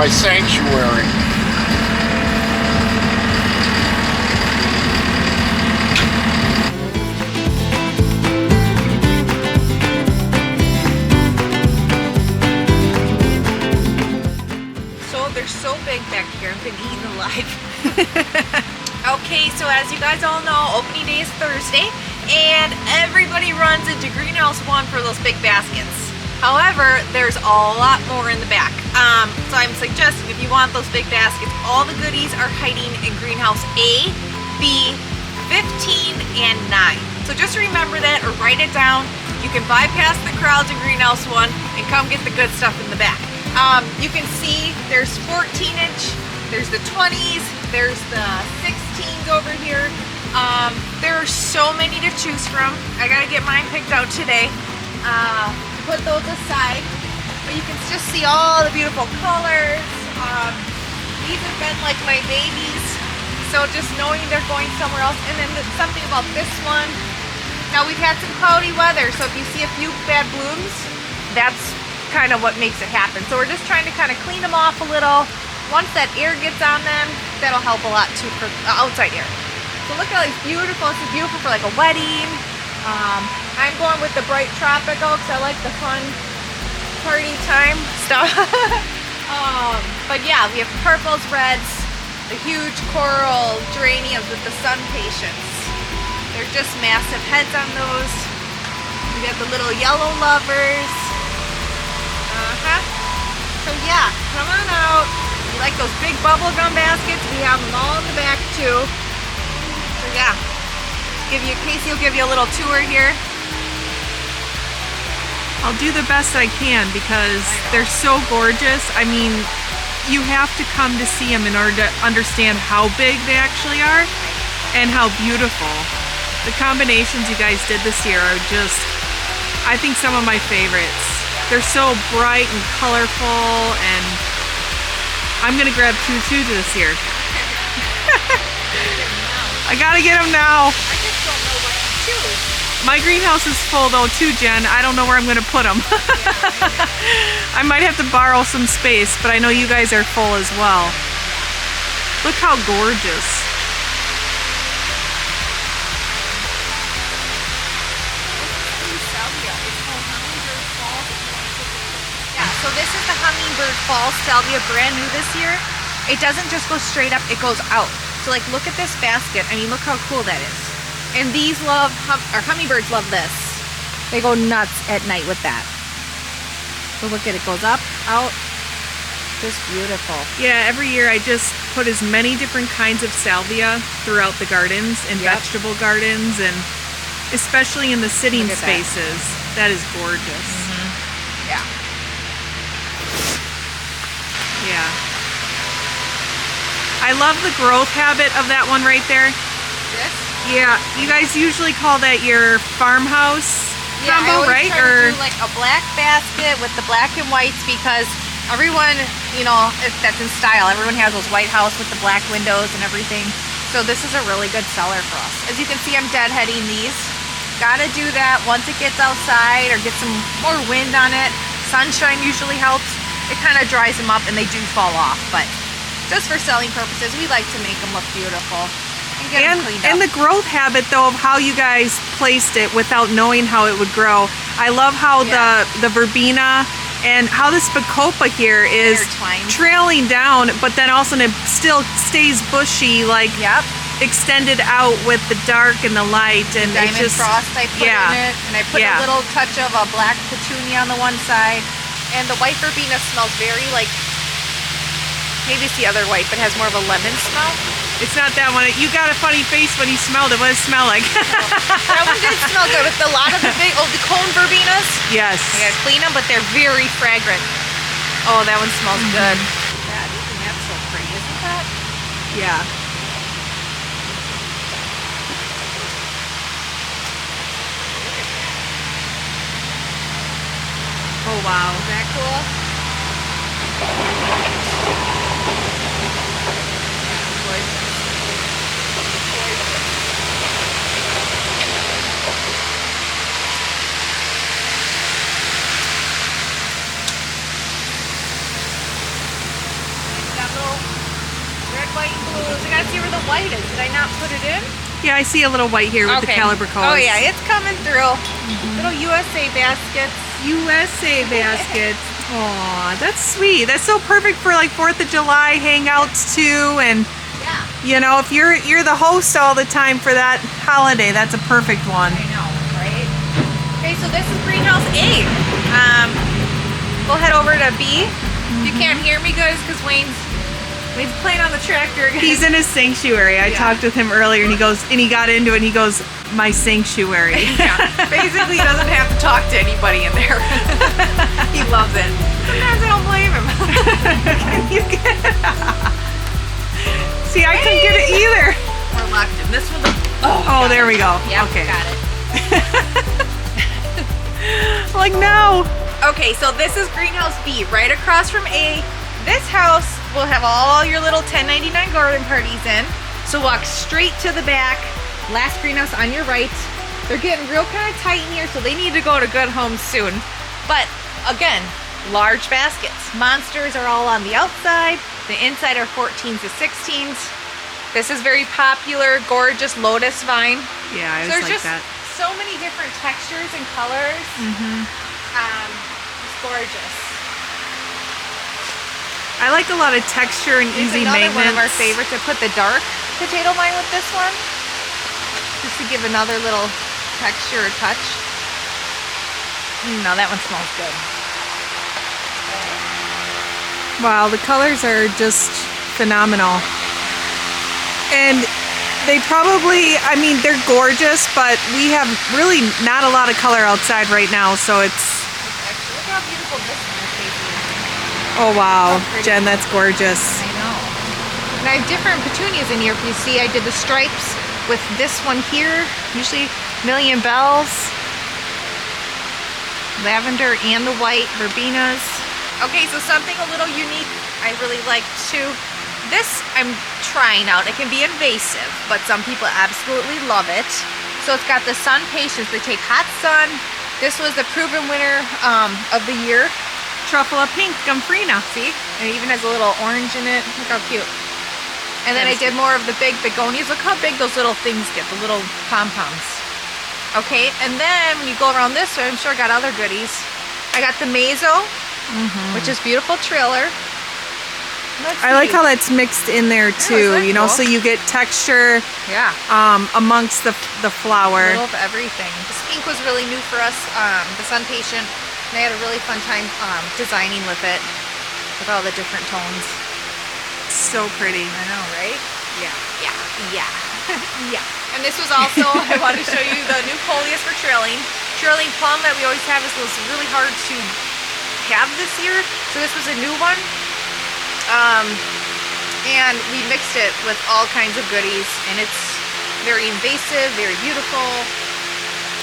my sanctuary. So they're so big back here, I've been eaten alive. Okay, so as you guys all know, opening day is Thursday, and everybody runs into Greenhouse 1 for those big baskets. However, there's a lot more in the back. So I'm suggesting if you want those big baskets, all the goodies are hiding in Greenhouse A, B, 15, and 9. So just remember that or write it down. You can bypass the crowds in Greenhouse 1 and come get the good stuff in the back. You can see there's 14-inch, there's the 20s, there's the 16s over here. There are so many to choose from. I gotta get mine picked out today. Put those aside, but you can just see all the beautiful colors. These have been like my babies, so just knowing they're going somewhere else. And then something about this one, now we've had some cloudy weather, so if you see a few bad blooms, that's kind of what makes it happen. So we're just trying to kind of clean them off a little. Once that air gets on them, that'll help a lot too for outside air. So look at all these beautiful, this is beautiful for like a wedding. I'm going with the bright tropical because I like the fun party time stuff. But yeah, we have purples, reds, the huge coral geraniums with the sun patience. They're just massive heads on those. We have the little yellow lovers. So yeah, come on out. You like those big bubble gum baskets? We have them all in the back too. So yeah, Casey will give you a little tour here. I'll do the best I can because they're so gorgeous. I mean, you have to come to see them in order to understand how big they actually are and how beautiful. The combinations you guys did this year are just, I think, some of my favorites. They're so bright and colorful, and I'm gonna grab two this year. I gotta get them now. I just don't know what to choose. My greenhouse is full though too, Jen. I don't know where I'm gonna put them. I might have to borrow some space, but I know you guys are full as well. Look how gorgeous. So this is the Hummingbird Fall Salvia, brand new this year. It doesn't just go straight up, it goes out. So like, look at this basket. I mean, look how cool that is. And these hummingbirds love this. They go nuts at night with that. So look at it, goes up, out, just beautiful. Yeah, every year I just put as many different kinds of salvia throughout the gardens and vegetable gardens, and especially in the sitting spaces. That is gorgeous. Yeah. Yeah. I love the growth habit of that one right there. This? Yeah. You guys usually call that your farmhouse combo, right? Try to do like a black basket with the black and whites because everyone, you know, that's in style. Everyone has those white house with the black windows and everything. So this is a really good seller for us. As you can see, I'm deadheading these. Gotta do that once it gets outside or get some more wind on it. Sunshine usually helps. It kind of dries them up and they do fall off, but just for selling purposes, we like to make them look beautiful and get them cleaned up. And the growth habit though of how you guys placed it without knowing how it would grow. I love how the verbena and how this bacopa here is trailing down, but then also it still stays bushy, like extended out with the dark and the light. And Diamond it's just, frost I put in it, and I put a little touch of a black petunia on the one side. And the white verbena smells very like, maybe it's the other white, but has more of a lemon smell. It's not that one. You got a funny face when you smelled it. What does it smell like? That one did smell good with a lot of the big, the cone verbenas. Yes. I gotta clean them, but they're very fragrant. Oh, that one smells good. That's so pretty, isn't that? Yeah. Oh wow. Is that cool? I not put it in? Yeah, I see a little white here with the calibrecos. Oh yeah, it's coming through. Little USA baskets. USA baskets. Aw, that's sweet. That's so perfect for like 4th of July hangouts too. And Yeah. you know, if you're the host all the time for that holiday, that's a perfect one. I know, right? Okay, so this is greenhouse A. We'll head over to B. You can't hear me, guys, because Wayne's playing on the tractor again. He's in his sanctuary. I talked with him earlier, and he got into it, and he goes, my sanctuary. Yeah, basically he doesn't have to talk to anybody in there. He loves it. Sometimes I don't blame him. You get it? See, I couldn't get it either. We're locked in. This one's Oh, there we go. Yep, Okay. got it. Like, no. Okay, so this is greenhouse B, right across from A. This house will have all your little 1099 garden parties in. So walk straight to the back. Last greenhouse on your right. They're getting real kind of tight in here, so they need to go to good homes soon. But again, large baskets. Monsters are all on the outside. The inside are 14s to 16s. This is very popular, gorgeous lotus vine. Yeah, I So was there's like just that. so many different textures and colors. It's gorgeous. I like a lot of texture and Here's easy another maintenance. one of our favorites. I put the dark potato vine with this one, just to give another little texture or touch. No, that one smells good. Wow, the colors are just phenomenal. And they probably, I mean, they're gorgeous, but we have really not a lot of color outside right now, so it's... Actually, look how beautiful this one is, Casey. Oh, wow. How pretty. Jen, that's gorgeous. I know. And I have different petunias in here. If you see, I did the stripes with this one here, usually Million Bells, lavender and the white verbenas. Okay, so something a little unique I really like too. This I'm trying out. It can be invasive, but some people absolutely love it. So it's got the sun patience. They take hot sun. This was the proven winner of the year. Truffula Pink Gumfrina. See? And it even has a little orange in it. Look how cute. And then I did more of the big begonias. Look how big those little things get, the little pom-poms. Okay, and then when you go around this way, I'm sure I got other goodies. I got the Mazo, which is beautiful trailer. I like how that's mixed in there too, you know, cool? so you get texture Yeah, amongst the a flower. little of everything. This pink was really new for us, the Sun Patient. And I had a really fun time designing with it, with all the different tones. So pretty. I know, right? Yeah. Yeah. Yeah. And this was also, I wanted to show you the new coleus for trailing. Trailing plum that we always have is really hard to have this year. So this was a new one. And we mixed it with all kinds of goodies. And it's very invasive, very beautiful.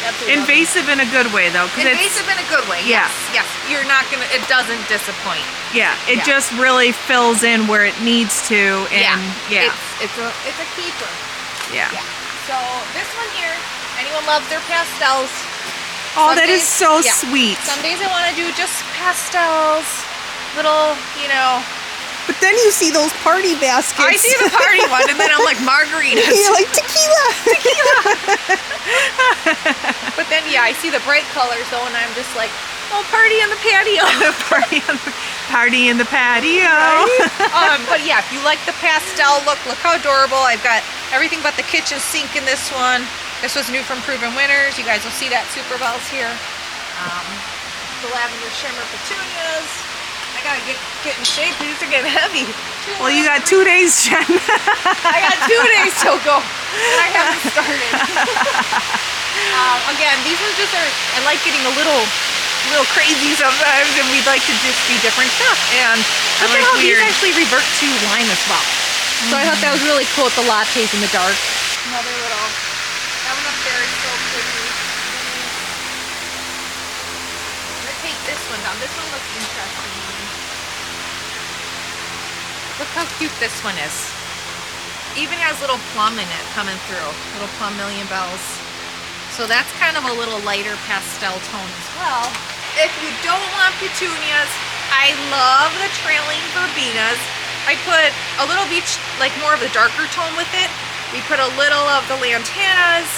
Absolutely love it. Invasive in a good way though. 'Cause Invasive in a good way. Yeah. Yes. You're not gonna, it doesn't disappoint. Yeah, it Yeah. just really fills in where it needs to, and yeah. It's a keeper. Yeah. Yeah. So this one here, anyone loves their pastels. Oh, Some that is days- so yeah. sweet. Some days I want to do just pastels, little, you know. But then you see those party baskets. I see the party one, and then I'm like margaritas. You're like tequila. But then yeah, I see the bright colors though, and I'm just like, oh, party in the patio. Party in the patio. Right? But yeah, if you like the pastel look how adorable. I've got everything but the kitchen sink in this one. This was new from Proven Winners. You guys will see that super bells here. The lavender shimmer petunias. I gotta get in shape. These are getting heavy. Well, you got 2 days, Jen. I got 2 days till go, and I haven't started. Again, these ones just are. I like getting a little crazy sometimes, and we'd like to just be different stuff. And look at how these actually revert to lime as well. So I thought that was really cool with the lattes in the dark. Another little. That one up there is so pretty. I'm gonna take this one down. This one looks interesting. Look how cute this one is. Even has little plum in it coming through. Little plum Million Bells. So that's kind of a little lighter pastel tone as well. If you don't want petunias, I love the trailing verbenas. I put a little of each, like more of the darker tone with it. We put a little of the lantanas,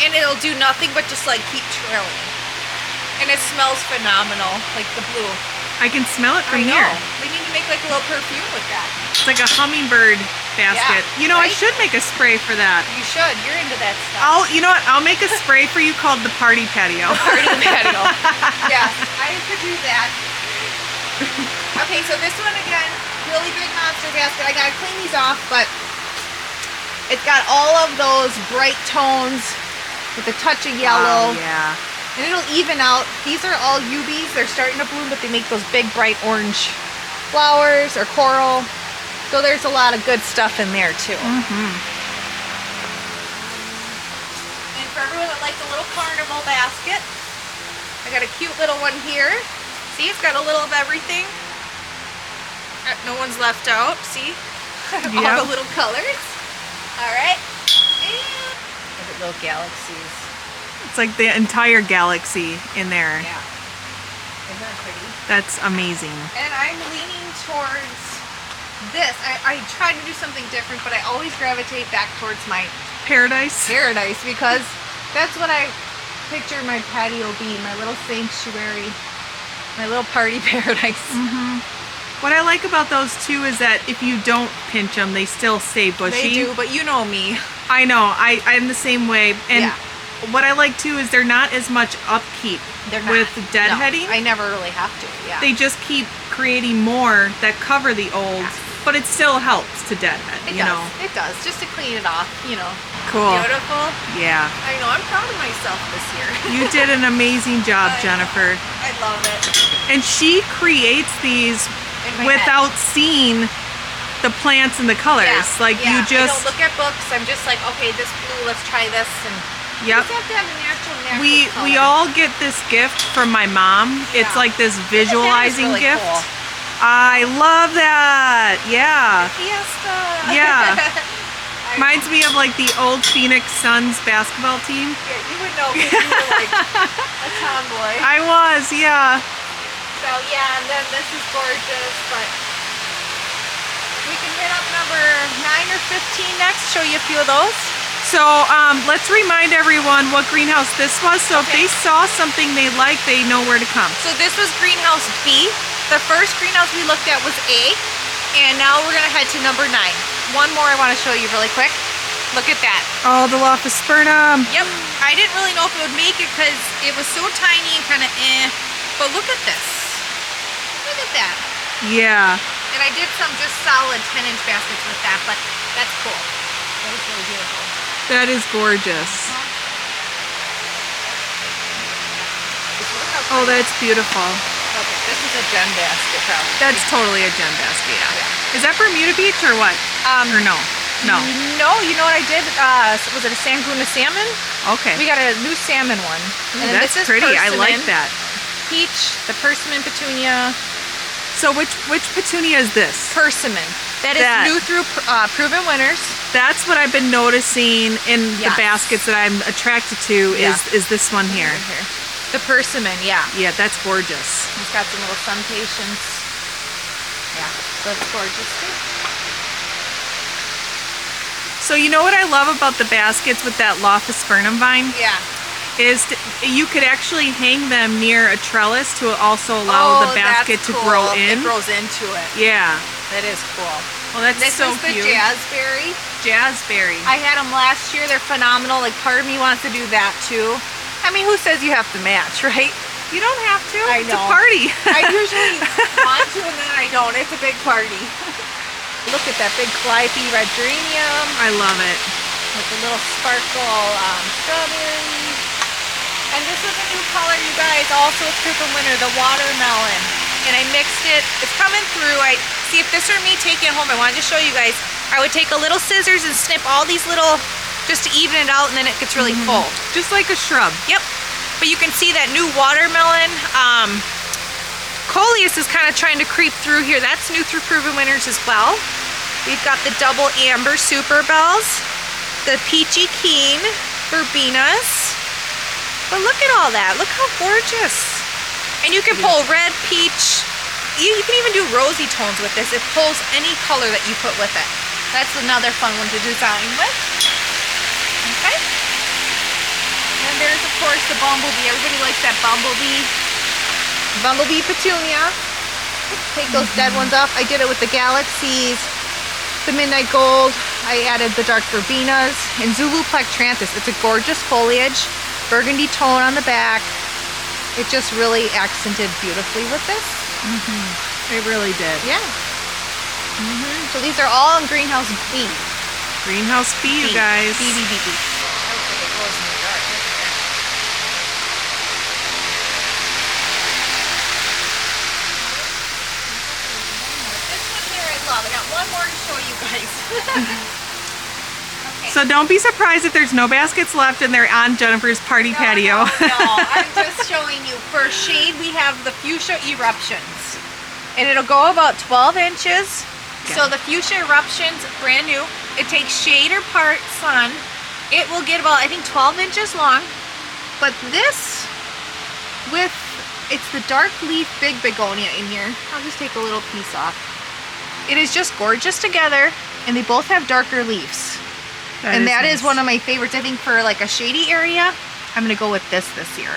and it'll do nothing but just like keep trailing. And it smells phenomenal, like the blue. I can smell it from I know. here. We need to make like a little perfume with that. It's like a hummingbird basket. Yeah, You know, I right? should make a spray for that. You should. You're into that stuff. You know what? I'll make a spray for you called the party patio. Party patio. Yes, I could do that. Okay, so this one again, really big monster basket. I gotta clean these off, but it's got all of those bright tones with a touch of yellow. Wow, yeah. And it'll even out. These are all UBs. They're starting to bloom, but they make those big bright orange flowers or coral. So there's a lot of good stuff in there too. Mm-hmm. And for everyone that likes a little carnival basket, I got a cute little one here. See, it's got a little of everything. No one's left out. See? All the little colors. All right. And look at little galaxies. It's like the entire galaxy in there. Yeah. Isn't that pretty? That's amazing. And I'm leaning towards this. I try to do something different, but I always gravitate back towards my Paradise. because that's what I picture my patio being, my little sanctuary, my little party paradise. Mm-hmm. What I like about those too is that if you don't pinch them, they still stay bushy. They do, but you know me. I know. I'm the same way. And Yeah. what I like too is they're not as much upkeep They're not. with deadheading. No, I never really have to. Yeah. They just keep creating more that cover the old, but it still helps to deadhead, It you does. know. It does, just to clean it off, you know. Cool. Beautiful. Yeah. I know, I'm proud of myself this year. You did an amazing job, I know. Jennifer. I love it. And she creates these In my without seeing the plants and the colors. Yeah, Like yeah. you I just don't look at books. I'm just like, okay, this blue, let's try this. And Yep. you just have to have a natural we color. all get this gift from my mom. It's Yeah. like this That is visualizing really gift. cool. I love that. Yeah. Fiesta. Yeah. I Reminds me of like the old Phoenix Suns basketball team. Yeah, you would know because you were like a tomboy. I was, yeah. So yeah, and then this is gorgeous, but we can hit up number 9 or 15 next, show you a few of those. So let's remind everyone what greenhouse this was. So if they saw something they like, they know where to come. So this was greenhouse B. The first greenhouse we looked at was A, and now we're gonna head to number 9. One more I wanna show you really quick. Look at that. Oh, the Lophospernum. Yep, I didn't really know if it would make it because it was so tiny and kind of but look at this. Look at that. Yeah. And I did some just solid 10-inch baskets with that, but that's cool. That was really beautiful. That is gorgeous. Oh, that's beautiful. Okay, this is a gem basket probably. That's totally a gem basket. Yeah. Is that Bermuda Beach or what? Or no? No. No, you know what I did? Was it a Sanguna salmon? Okay. We got a new salmon one. Ooh, And then that's this is pretty. I like persimmon, that. Peach, the persimmon petunia. So which petunia is this? Persimmon. That is new through Proven Winners. That's what I've been noticing in the Yes. baskets that I'm attracted to is this one here. Right here. The persimmon, yeah. Yeah, that's gorgeous. It's got some little sun patience. Yeah, so it's gorgeous too. So you know what I love about the baskets with that Lophospernum vine? Yeah. Is you could actually hang them near a trellis to also allow the basket that's to cool. grow in. It grows into it. Yeah. That is cool. Well, that's This so is the cute. jazzberry. Jazzberry. I had them last year. They're phenomenal. Like, part of me wants to do that too. I mean, who says you have to match, right? You don't have to. I It's know. a party. I usually want to, and then I don't. It's a big party. Look at that big calliope red geranium I love it. with the little sparkle strawberries. And this is a new color, you guys. Also, it's Proven Winner, the watermelon. And I mixed it. It's coming through. I see if this were me taking it home. I wanted to show you guys. I would take a little scissors and snip all these little, just to even it out, and then it gets really full. Just like a shrub. Yep. But you can see that new watermelon. Coleus is kind of trying to creep through here. That's new through Proven Winners as well. We've got the double amber super bells, the peachy keen verbenas. But look at all that. Look how gorgeous. And you can pull red, peach. You can even do rosy tones with this. It pulls any color that you put with it. That's another fun one to design with. Okay. And there's, of course, the bumblebee. Everybody likes that bumblebee. Bumblebee petunia. Take those dead ones off. I did it with the galaxies, the midnight gold. I added the dark verbenas and Zulu plectranthus. It's a gorgeous foliage, burgundy tone on the back. It just really accented beautifully with this. It really did. Yeah. So these are all in greenhouse B. Greenhouse B, you guys. B. Okay, it glows in the dark. Look at that. This one here I love. I got one more to show you guys. Okay. So don't be surprised if there's no baskets left and they're on Jennifer's party patio. No, I'm just showing you. For shade, we have the fuchsia eruptions. And it'll go about 12 inches. So the fuchsia eruptions, brand new. It takes shade or part sun. It will get about, I think, 12 inches long. But this, it's the dark leaf big begonia in here. I'll just take a little piece off. It is just gorgeous together, and they both have darker leaves. That is one of my favorites. I think for like a shady area, I'm gonna go with this year.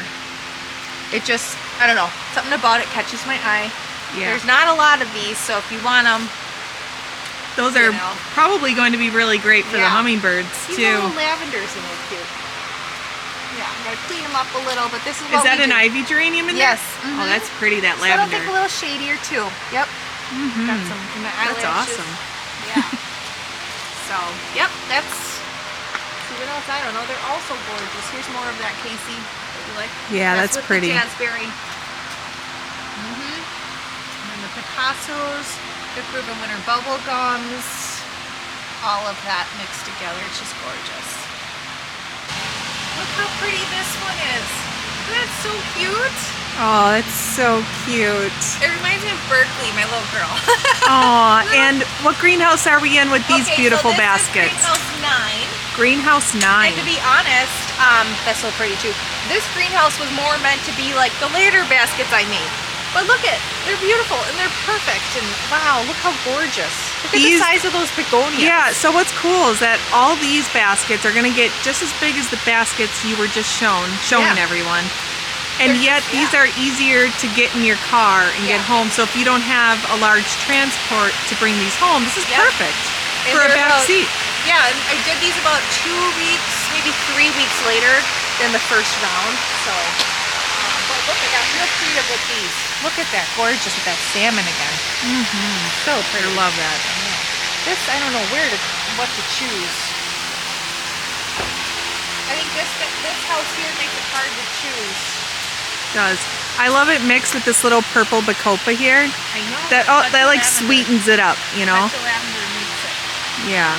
It just, I don't know, something about it catches my eye. Yeah. There's not a lot of these, so if you want them, those are probably going to be really great for the hummingbirds these too. little lavenders in there cute. Yeah, I'm gonna clean them up a little, but this is what Is that we an do. ivy geranium in there? Yes. Oh, that's pretty, that So it'll lavender. take a little shadier too. Yep. Got some in my That's eyelashes. awesome. Yeah. So, yep, that's, see what else? I don't know. They're also gorgeous. Here's more of that, Casey. That you like? Yeah, that's with pretty. The raspberry. And then the Picassos, the proven winter bubble gums, all of that mixed together. It's just gorgeous. Look how pretty this one is. That's so cute. Oh, that's so cute. It reminds me of Berkeley, my little girl. Aw, and what greenhouse are we in with these beautiful so this baskets? Is Greenhouse greenhouse 9. 9. And to be honest, that's so pretty too. This greenhouse was more meant to be like the later baskets I made. But look at, they're beautiful and they're perfect. And wow, look how gorgeous. Look at the size of those begonias. Yeah, so what's cool is that all these baskets are gonna get just as big as the baskets you were just showing everyone. And yet these are easier to get in your car and get home. So if you don't have a large transport to bring these home, this is perfect for a back seat. Yeah, and I did these about 2 weeks, maybe 3 weeks later than the first round. So, but look, I got real creative with these. Look at that, gorgeous with that salmon again. So pretty. I love that. This, I don't know what to choose. I think this house here makes it hard to choose. Does. I love it mixed with this little purple bacopa here. I know. That like sweetens it up, you know? Special lavender meets it. Yeah.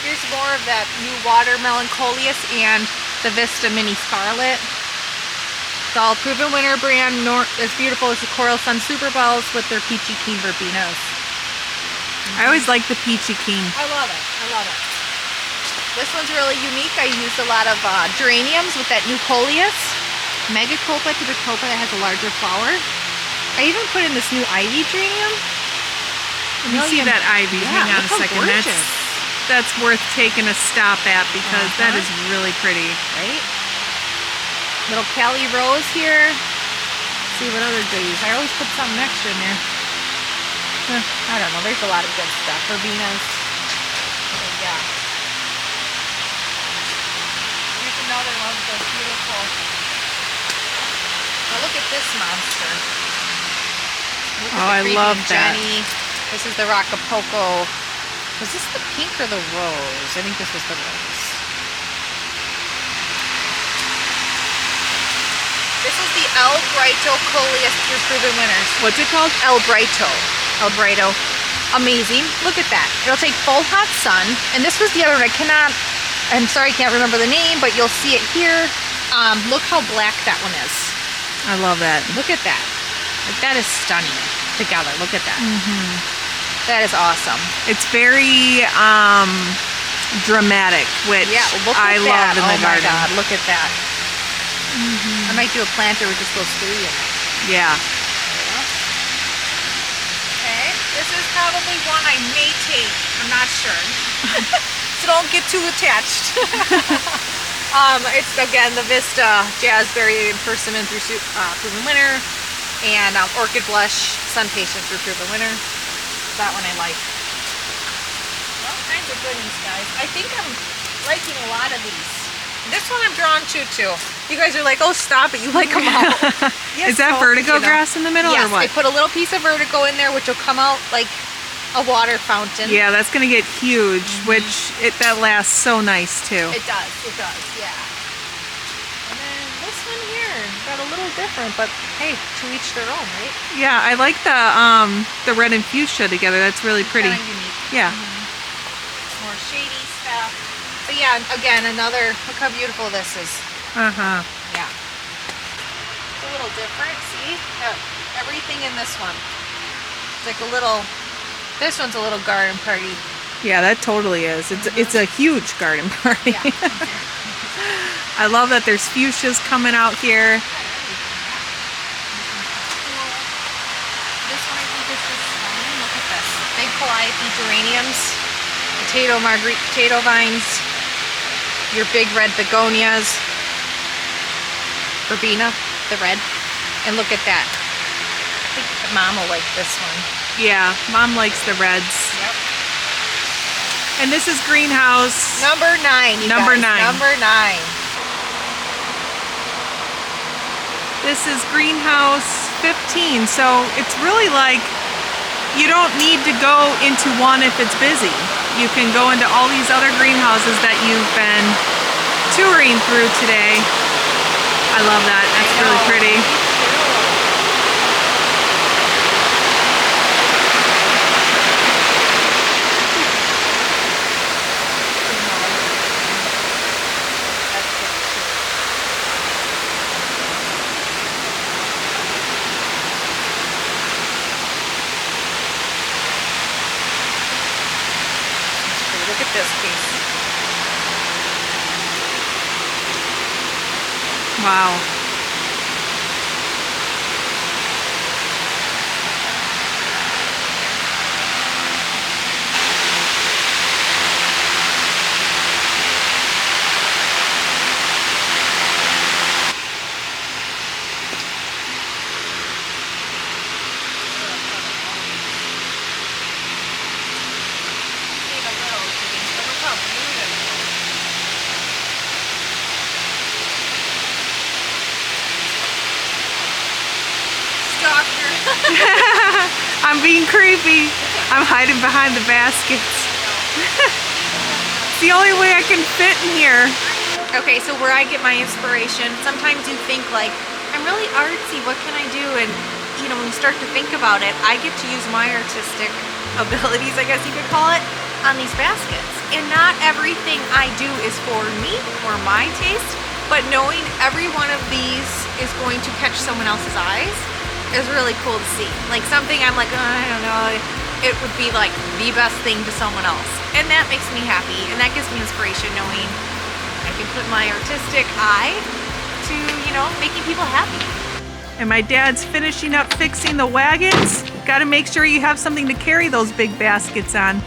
Here's more of that new watermelon coleus and the Vista Mini Scarlet. It's all proven winter brand. As beautiful as the Coral Sun Super Bells with their peachy keen verbenas. I always like the peachy keen. I love it. I love it. This one's really unique. I used a lot of geraniums with that new coleus. Megacopa to Bacopa that has a larger flower. I even put in this new ivy geranium. Let me see that ivy. Hang on a second. That's worth taking a stop at because that is really pretty. Right? Little Cali Rose here. Let's see what other goodies. I always put something extra in there. I don't know. There's a lot of good stuff. Verbenas. Yeah. Here's another one of those beautiful. Now look at this monster. Look at I love that. Jenny. This is the Rocapoco. Was this the pink or the rose? I think this was the rose. This is the El Brito Coleus through Proven Winners. What's it called? El Brito. El Brito. Amazing. Look at that. It'll take full hot sun. And this was the other one. I'm sorry I can't remember the name, but you'll see it here. Look how black that one is. I love that. Look at that. Like, that is stunning together. Look at that. That is awesome. It's very dramatic, which I love in the garden. Oh my God, look at that. I might do a planter with just those 3 in it. Yeah. probably one I may take. I'm not sure. So don't get too attached. It's again the Vista Jazzberry and Persimmon through Proven Winter, and Orchid Blush Sun Patient through Proven Winter. That one I like. All kinds of goodies, guys. I think I'm liking a lot of these. This one I'm drawn to too. You guys are like, oh, stop it! You like them all. Yes, is that vertigo grass in the middle, yes, or what? They put a little piece of vertigo in there, which will come out like a water fountain. Yeah, that's gonna get huge, which that lasts so nice too. It does, yeah. And then this one here got a little different, but hey, to each their own, right? Yeah, I like the red and fuchsia together. That's really pretty. Kind of unique. Yeah. More shady stuff. But yeah, again, another, look how beautiful this is. Uh-huh. Yeah. It's a little different, see? Everything in this one. It's like a little, this one's a little garden party. Yeah, that totally is. It's a huge garden party. Yeah. I love that there's fuchsias coming out here. This one I think is just stunning. Look at this. Big calliope geraniums, potato vines, your big red begonias, verbena, the red, and look at that. I think Mom will like this one. Yeah, Mom likes the reds. Yep. And this is greenhouse Number 9. Number 9. Number 9. This is greenhouse 15, so it's really like you don't need to go into one if it's busy. You can go into all these other greenhouses that you've been touring through today. I love that. That's really pretty. Look at this piece. Wow. I'm being creepy. I'm hiding behind the baskets. It's the only way I can fit in here. Okay, so where I get my inspiration, sometimes you think like, I'm really artsy, what can I do? And you know, when you start to think about it, I get to use my artistic abilities, I guess you could call it, on these baskets. And not everything I do is for me or my taste, but knowing every one of these is going to catch someone else's eyes is really cool to see. Like something I'm like, oh, I don't know, it would be like the best thing to someone else. And that makes me happy, and that gives me inspiration knowing I can put my artistic eye to, you know, making people happy. And my dad's finishing up fixing the wagons. Got to make sure you have something to carry those big baskets on.